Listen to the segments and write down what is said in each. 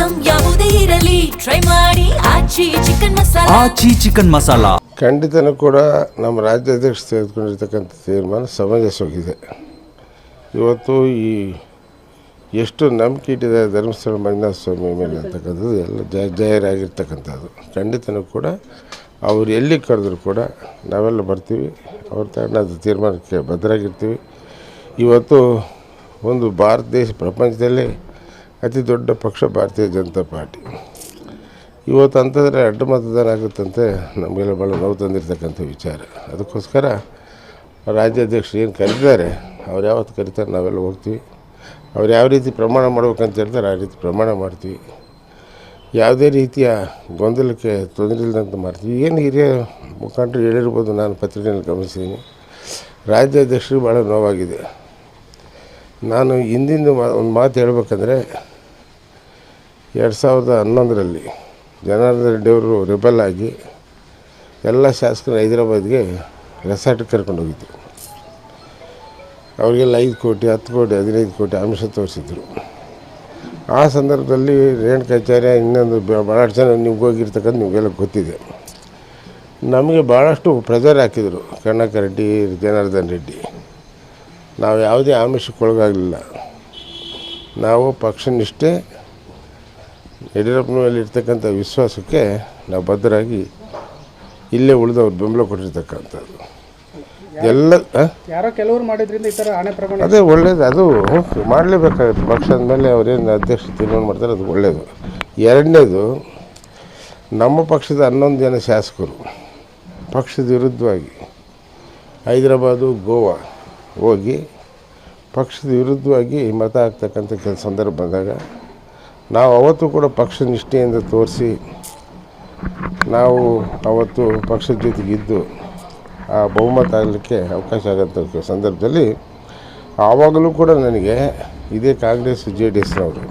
Item ಯಾವುದೇ ಇರಲಿ try ಮಾಡಿ ಆಚಿ ಚಿಕನ್ ಮಸಾಲಾ. ಖಂಡಿತನೂ ಕೂಡ ನಮ್ಮ ರಾಜ್ಯಾಧ್ಯಕ್ಷ ತೆಗೆದುಕೊಂಡಿರ್ತಕ್ಕಂಥ ತೀರ್ಮಾನ ಸಮಂಜಸವಾಗಿದೆ. ಇವತ್ತು ಈ ಎಷ್ಟು ನಂಬಿಕೆ ಇಟ್ಟಿದೆ ಧರ್ಮಸ್ಥಳ ಮಂಜುನಾಥ ಸ್ವಾಮಿ ಮೇಲೆ ಅಂತಕ್ಕಂಥದ್ದು ಎಲ್ಲ ಜಾಹೀರಾಗಿರ್ತಕ್ಕಂಥದ್ದು. ಖಂಡಿತನೂ ಕೂಡ ಅವ್ರು ಎಲ್ಲಿ ಕರೆದ್ರು ಕೂಡ ನಾವೆಲ್ಲ ಬರ್ತೀವಿ. ಅವ್ರ ತಗೊಂಡಾದ ತೀರ್ಮಾನಕ್ಕೆ ಬದ್ಧರಾಗಿರ್ತೀವಿ. ಇವತ್ತು ಒಂದು ಭಾರತ ದೇಶ ಪ್ರಪಂಚದಲ್ಲೇ ಅತಿ ದೊಡ್ಡ ಪಕ್ಷ ಭಾರತೀಯ ಜನತಾ ಪಾರ್ಟಿ. ಇವತ್ತು ಅಂತಂದರೆ ಅಡ್ಡ ಮತದಾನ ಆಗುತ್ತಂತೆ ನಮಗೆಲ್ಲ ಭಾಳ ನೋವು ತಂದಿರ್ತಕ್ಕಂಥ ವಿಚಾರ. ಅದಕ್ಕೋಸ್ಕರ ರಾಜ್ಯಾಧ್ಯಕ್ಷರು ಏನು ಕರೀತಾರೆ ಅವ್ರು ಯಾವತ್ತು ಕರೀತಾರೆ ನಾವೆಲ್ಲ ಹೋಗ್ತೀವಿ. ಅವ್ರು ಯಾವ ರೀತಿ ಪ್ರಮಾಣ ಮಾಡ್ಬೇಕಂತ ಹೇಳ್ತಾರೆ ಆ ರೀತಿ ಪ್ರಮಾಣ ಮಾಡ್ತೀವಿ. ಯಾವುದೇ ರೀತಿಯ ಗೊಂದಲಕ್ಕೆ ತೊಂದರೆ ಇಲ್ಲದಂತ ಮಾಡ್ತೀವಿ. ಏನು ಹಿರಿಯ ಮುಖಂಡರು ಹೇಳಿರ್ಬೋದು, ನಾನು ಪತ್ರಿಕೆಯಲ್ಲಿ ಗಮನಿಸಿದ್ದೀನಿ. ರಾಜ್ಯಾಧ್ಯಕ್ಷರು ಭಾಳ ನೋವಾಗಿದೆ. ನಾನು ಹಿಂದಿಂದ ಒಂದು ಮಾತು ಹೇಳ್ಬೇಕಂದ್ರೆ 2011ರಲ್ಲಿ ಜನಾರ್ದನ್ ರೆಡ್ಡಿ ಅವರು ರೆಬಲ್ ಆಗಿ ಎಲ್ಲ ಶಾಸಕರು ಹೈದರಾಬಾದ್ಗೆ ರೆಸಾರ್ಟಿಗೆ ಕರ್ಕೊಂಡು ಹೋಗಿದ್ದರು. ಅವರಿಗೆಲ್ಲ 5 ಕೋಟಿ 10 ಕೋಟಿ 15 ಕೋಟಿ ಆಮಿಷ ತೋರಿಸಿದ್ರು. ಆ ಸಂದರ್ಭದಲ್ಲಿ ರೇಣುಕಾಚಾರ್ಯ ಇನ್ನೊಂದು ಭಾಳಷ್ಟು ಜನ ನೀವು ಹೋಗಿರ್ತಕ್ಕಂಥ ನಿಮಗೆಲ್ಲ ಗೊತ್ತಿದೆ. ನಮಗೆ ಭಾಳಷ್ಟು ಪ್ರೆಜರ್ ಹಾಕಿದರು ಕರ್ನಾಟಕ ರೆಡ್ಡಿ ಜನಾರ್ದನ್ ರೆಡ್ಡಿ. ನಾವು ಯಾವುದೇ ಆಮಿಷಕ್ಕೊಳಗಾಗಲಿಲ್ಲ. ನಾವು ಪಕ್ಷನಿಷ್ಠೆ ಯಡಿಯೂರಪ್ಪನ ಮೇಲೆ ಇರ್ತಕ್ಕಂಥ ವಿಶ್ವಾಸಕ್ಕೆ ನಾವು ಬದ್ಧರಾಗಿ ಇಲ್ಲೇ ಉಳಿದವ್ರು ಬೆಂಬಲ ಕೊಟ್ಟಿರ್ತಕ್ಕಂಥದ್ದು ಎಲ್ಲ ಯಾರೋ ಕೆಲವರು ಮಾಡಿದ್ರಿಂದ ಈ ಥರ ಹಣೆ ಪ್ರಮಾಣ ಅದೇ ಒಳ್ಳೇದು. ಅದು ಮಾಡಲೇಬೇಕಾಗುತ್ತೆ. ಪಕ್ಷದ ಮೇಲೆ ಅವರೇನು ಅಧ್ಯಕ್ಷ ತೀರ್ಮಾನ ಮಾಡ್ತಾರೆ ಅದು ಒಳ್ಳೆಯದು. ಎರಡನೇದು, ನಮ್ಮ ಪಕ್ಷದ 11 ಜನ ಶಾಸಕರು ಪಕ್ಷದ ವಿರುದ್ಧವಾಗಿ ಹೈದರಾಬಾದು ಗೋವಾ ಹೋಗಿ ಪಕ್ಷದ ವಿರುದ್ಧವಾಗಿ ಮತ ಹಾಕ್ತಕ್ಕಂಥ ಕೆಲಸ ಸಂದರ್ಭ ಬಂದಾಗ ನಾವು ಅವತ್ತು ಕೂಡ ಪಕ್ಷ ನಿಷ್ಠೆಯಿಂದ ತೋರಿಸಿ ನಾವು ಅವತ್ತು ಪಕ್ಷದ ಜೊತೆಗಿದ್ದು ಆ ಬಹುಮತ ಆಗಲಿಕ್ಕೆ ಅವಕಾಶ ಆಗೋಂಥ ಸಂದರ್ಭದಲ್ಲಿ ಆವಾಗಲೂ ಕೂಡ ನನಗೆ ಇದೇ ಕಾಂಗ್ರೆಸ್ JDSನವರು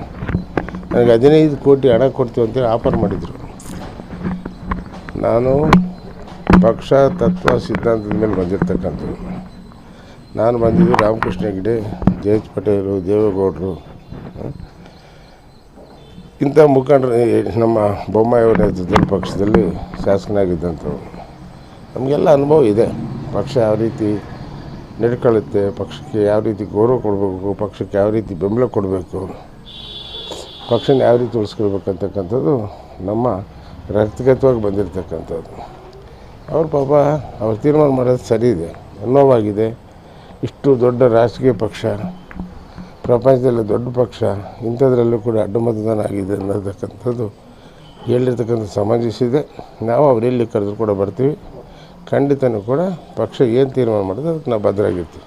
ನನಗೆ 15 ಕೋಟಿ ಹಣ ಕೊಡ್ತೀವಿ ಅಂತೇಳಿ ಆಫರ್ ಮಾಡಿದರು. ನಾನು ಪಕ್ಷ ತತ್ವ ಸಿದ್ಧಾಂತದ ಮೇಲೆ ಬಂದಿರತಕ್ಕಂಥದ್ದು. ನಾನು ಬಂದಿದ್ದು ರಾಮಕೃಷ್ಣ ಹೆಗಡೆ, ಜಯಂತ್ ಪಟೇಲು, ದೇವೇಗೌಡರು ಇಂಥ ಮುಖಂಡರು ನಮ್ಮ ಬೊಮ್ಮಾಯಿಯವರ ನೇತೃತ್ವದಲ್ಲಿ ಪಕ್ಷದಲ್ಲಿ ಶಾಸಕನಾಗಿದ್ದಂಥವ್ರು. ನಮಗೆಲ್ಲ ಅನುಭವ ಇದೆ. ಪಕ್ಷ ಯಾವ ರೀತಿ ನಡ್ಕೊಳ್ಳುತ್ತೆ, ಪಕ್ಷಕ್ಕೆ ಯಾವ ರೀತಿ ಗೌರವ ಕೊಡಬೇಕು, ಪಕ್ಷಕ್ಕೆ ಯಾವ ರೀತಿ ಬೆಂಬಲ ಕೊಡಬೇಕು, ಪಕ್ಷನ ಯಾವ ರೀತಿ ಉಳಿಸ್ಕೊಳ್ಬೇಕಂತಕ್ಕಂಥದ್ದು ನಮ್ಮ ರಕ್ತಗತವಾಗಿ ಬಂದಿರತಕ್ಕಂಥದ್ದು. ಅವ್ರ ಪಾಪ ಅವ್ರು ತೀರ್ಮಾನ ಮಾಡೋದು ಸರಿ ಇದೆ, ನೋವಾಗಿದೆ. ಇಷ್ಟು ದೊಡ್ಡ ರಾಜಕೀಯ ಪಕ್ಷ, ಪ್ರಪಂಚದಲ್ಲಿ ದೊಡ್ಡ ಪಕ್ಷ, ಇಂಥದ್ರಲ್ಲೂ ಕೂಡ ಅಡ್ಡ ಮತದಾನ ಆಗಿದೆ ಅನ್ನೋದಕ್ಕಂಥದ್ದು ಹೇಳಿರ್ತಕ್ಕಂಥ ಸಮಂಜಸಿದೆ. ನಾವು ಅವರೆಲ್ಲಿ ಕರೆದ್ರು ಕೂಡ ಬರ್ತೀವಿ. ಖಂಡಿತನೂ ಕೂಡ ಪಕ್ಷ ಏನು ತೀರ್ಮಾನ ಮಾಡೋದು ಅದಕ್ಕೆ ನಾವು ಬದ್ಧರಾಗಿರ್ತೀವಿ.